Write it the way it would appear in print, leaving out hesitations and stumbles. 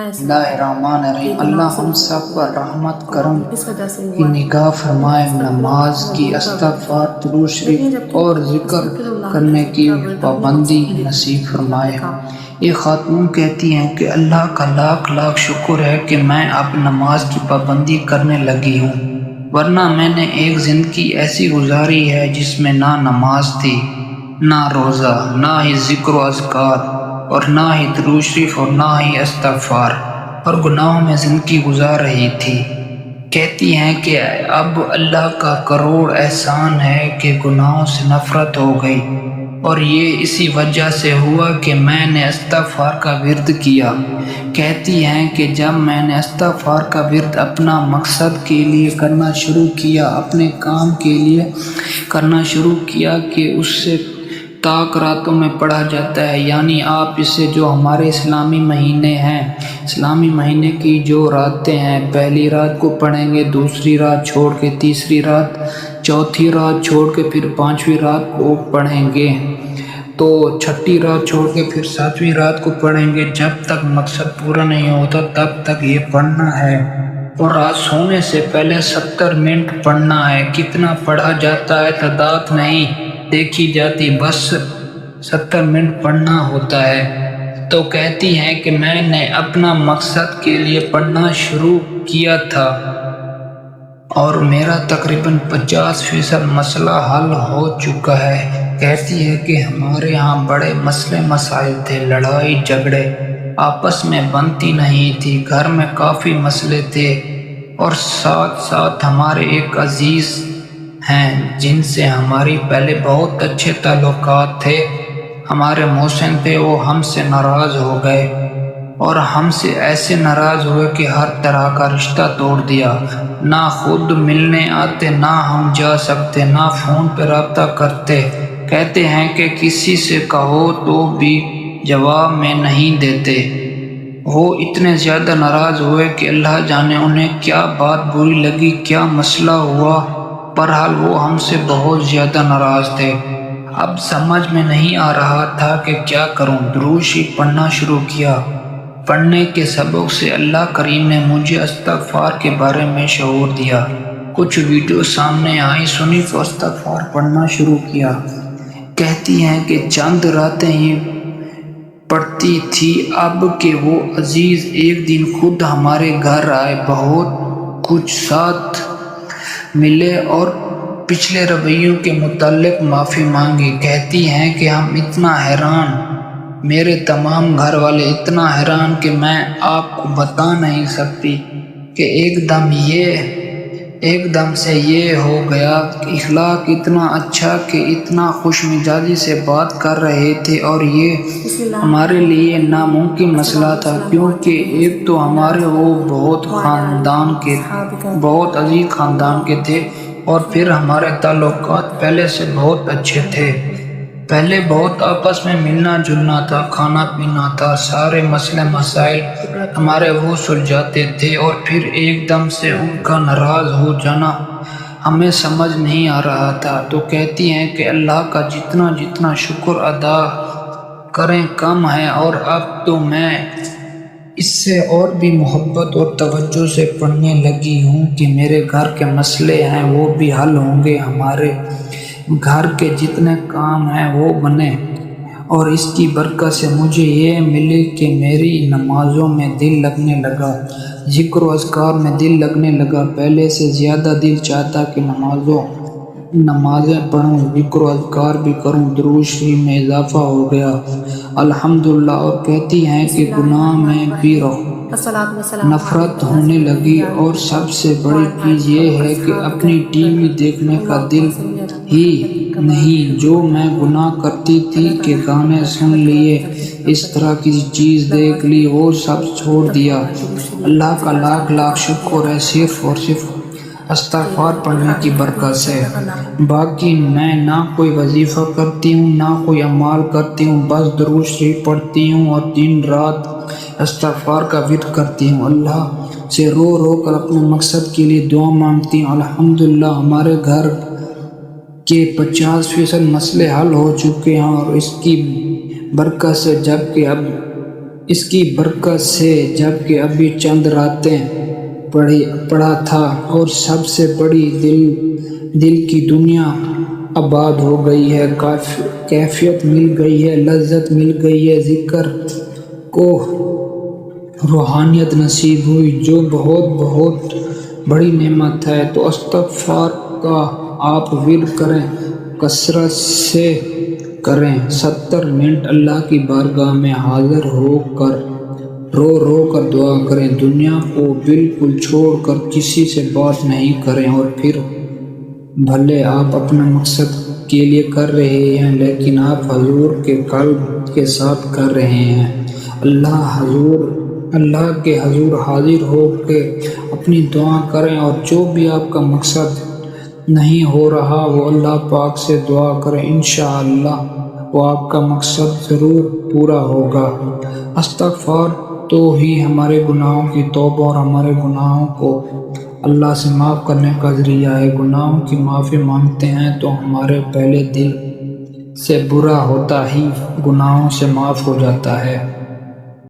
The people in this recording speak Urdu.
بسم اللہ الرحمن الرحیم۔ اللہ ہم سب پر رحمت کرم کی نگاہ فرمائے، نماز کی استغفار، درود شریف اور ذکر کرنے کی پابندی نصیب فرمائے۔ ایک خاتون کہتی ہیں کہ اللہ کا لاکھ لاکھ شکر ہے کہ میں اب نماز کی پابندی کرنے لگی ہوں، ورنہ میں نے ایک زندگی ایسی گزاری ہے جس میں نہ نماز تھی، نہ روزہ، نہ ہی ذکر و اذکار، اور نہ ہی درود شریف اور نہ ہی استغفار، اور گناہوں میں زندگی گزار رہی تھی۔ کہتی ہیں کہ اب اللہ کا کروڑ احسان ہے کہ گناہوں سے نفرت ہو گئی، اور یہ اسی وجہ سے ہوا کہ میں نے استغفار کا ورد کیا۔ کہتی ہیں کہ جب میں نے استغفار کا ورد اپنا مقصد کے لیے کرنا شروع کیا، اپنے کام کے لیے کرنا شروع کیا کہ اس سے طاق راتوں میں پڑھا جاتا ہے، یعنی آپ اسے جو ہمارے اسلامی مہینے ہیں، اسلامی مہینے کی جو راتیں ہیں، پہلی رات کو پڑھیں گے، دوسری رات چھوڑ کے تیسری رات، چوتھی رات چھوڑ کے پھر پانچویں رات کو پڑھیں گے، تو چھٹی رات چھوڑ کے پھر ساتویں رات کو پڑھیں گے۔ جب تک مقصد پورا نہیں ہوتا تب تک یہ پڑھنا ہے، اور رات سونے سے پہلے 70 منٹ پڑھنا ہے۔ کتنا پڑھا جاتا ہے تعداد نہیں دیکھی جاتی، بس 70 منٹ پڑھنا ہوتا ہے۔ تو کہتی ہیں کہ میں نے اپنا مقصد کے لیے پڑھنا شروع کیا تھا اور میرا تقریباً 50% مسئلہ حل ہو چکا ہے۔ کہتی ہے کہ ہمارے ہاں بڑے مسئلے مسائل تھے، لڑائی جھگڑے آپس میں بنتی نہیں تھی، گھر میں کافی مسئلے تھے، اور ساتھ ساتھ ہمارے ایک عزیز ہیں جن سے ہماری پہلے بہت اچھے تعلقات تھے، ہمارے محسن تھے، وہ ہم سے ناراض ہو گئے، اور ہم سے ایسے ناراض ہوئے کہ ہر طرح کا رشتہ توڑ دیا، نہ خود ملنے آتے، نہ ہم جا سکتے، نہ فون پہ رابطہ کرتے۔ کہتے ہیں کہ کسی سے کہو تو بھی جواب میں نہیں دیتے۔ وہ اتنے زیادہ ناراض ہوئے کہ اللہ جانے انہیں کیا بات بری لگی، کیا مسئلہ ہوا، بہرحال وہ ہم سے بہت زیادہ ناراض تھے۔ اب سمجھ میں نہیں آ رہا تھا کہ کیا کروں۔ درود شریف پڑھنا شروع کیا۔ پڑھنے کے سبب سے اللہ کریم نے مجھے استغفار کے بارے میں شعور دیا۔ کچھ ویڈیو سامنے آئی، سنی تو استغفار پڑھنا شروع کیا۔ کہتی ہیں کہ چند راتیں ہی پڑھتی تھی، اب کہ وہ عزیز ایک دن خود ہمارے گھر آئے، بہت کچھ ساتھ ملے اور پچھلے رویوں کے متعلق معافی مانگی۔ کہتی ہیں کہ ہم اتنا حیران، میرے تمام گھر والے اتنا حیران کہ میں آپ کو بتا نہیں سکتی کہ ایک دم سے یہ ہو گیا۔ اخلاق اتنا اچھا کہ اتنا خوش مزاجی سے بات کر رہے تھے، اور یہ ہمارے لیے ناممکن مسئلہ تھا، کیونکہ ایک تو ہمارے وہ بہت عزیز خاندان کے تھے، اور پھر ہمارے تعلقات پہلے سے بہت اچھے تھے۔ پہلے بہت آپس میں ملنا جلنا تھا، کھانا پینا تھا، سارے مسئلے مسائل ہمارے وہ سلجھاتے تھے، اور پھر ایک دم سے ان کا ناراض ہو جانا ہمیں سمجھ نہیں آ رہا تھا۔ تو کہتی ہیں کہ اللہ کا جتنا شکر ادا کریں کم ہے، اور اب تو میں اس سے اور بھی محبت اور توجہ سے پڑھنے لگی ہوں کہ میرے گھر کے مسئلے ہیں وہ بھی حل ہوں گے، ہمارے گھر کے جتنے کام ہیں وہ بنے، اور اس کی برکت سے مجھے یہ ملی کہ میری نمازوں میں دل لگنے لگا، ذکر و اذکار میں دل لگنے لگا۔ پہلے سے زیادہ دل چاہتا کہ نمازیں پڑھوں، ذکر و اذکار بھی کروں، درود شریف میں اضافہ ہو گیا، الحمدللہ۔ اور کہتی ہیں کہ گناہ میں بھی نفرت ہونے لگی، اور سب سے بڑی چیز یہ ہے کہ اپنی ٹی وی دیکھنے کا دل ہی نہیں۔ جو میں گناہ کرتی تھی کہ گانے سن لیے، اس طرح کی چیز دیکھ لی، وہ سب چھوڑ دیا۔ اللہ کا لاکھ لاکھ شکر ہے صرف اور صرف استغفار پڑھنے کی برکت سے۔ باقی میں نہ کوئی وظیفہ کرتی ہوں، نہ کوئی اعمال کرتی ہوں، بس درود شریف پڑھتی ہوں اور دن رات استغفار کا ورد کرتی ہوں۔ اللہ سے رو رو کر اپنے مقصد کے لیے دعا مانگتی ہوں۔ الحمدللہ ہمارے گھر کے 50% مسئلے حل ہو چکے ہیں، اور اس کی برکت سے، جبکہ اب اس کی برکت سے جب کہ ابھی چند راتیں پڑھا تھا اور سب سے بڑی دل کی دنیا آباد ہو گئی ہے، کیفیت مل گئی ہے، لذت مل گئی ہے، ذکر کو روحانیت نصیب ہوئی، جو بہت بہت بڑی نعمت ہے۔ تو استغفار کا آپ ورد کریں، کثرت سے کریں۔ 70 منٹ اللہ کی بارگاہ میں حاضر ہو کر رو رو کر دعا کریں، دنیا کو بالکل چھوڑ کر کسی سے بات نہیں کریں، اور پھر بھلے آپ اپنے مقصد کے لیے کر رہے ہیں لیکن آپ حضور کے قلب کے ساتھ کر رہے ہیں۔ اللہ کے حضور حاضر ہو کے اپنی دعا کریں، اور جو بھی آپ کا مقصد نہیں ہو رہا وہ اللہ پاک سے دعا کریں، انشاءاللہ وہ آپ کا مقصد ضرور پورا ہوگا۔ استغفار تو ہی ہمارے گناہوں کی توبہ اور ہمارے گناہوں کو اللہ سے معاف کرنے کا ذریعہ ہے۔ گناہوں کی معافی مانگتے ہیں تو ہمارے پہلے دل سے برا ہوتا ہی گناہوں سے معاف ہو جاتا ہے۔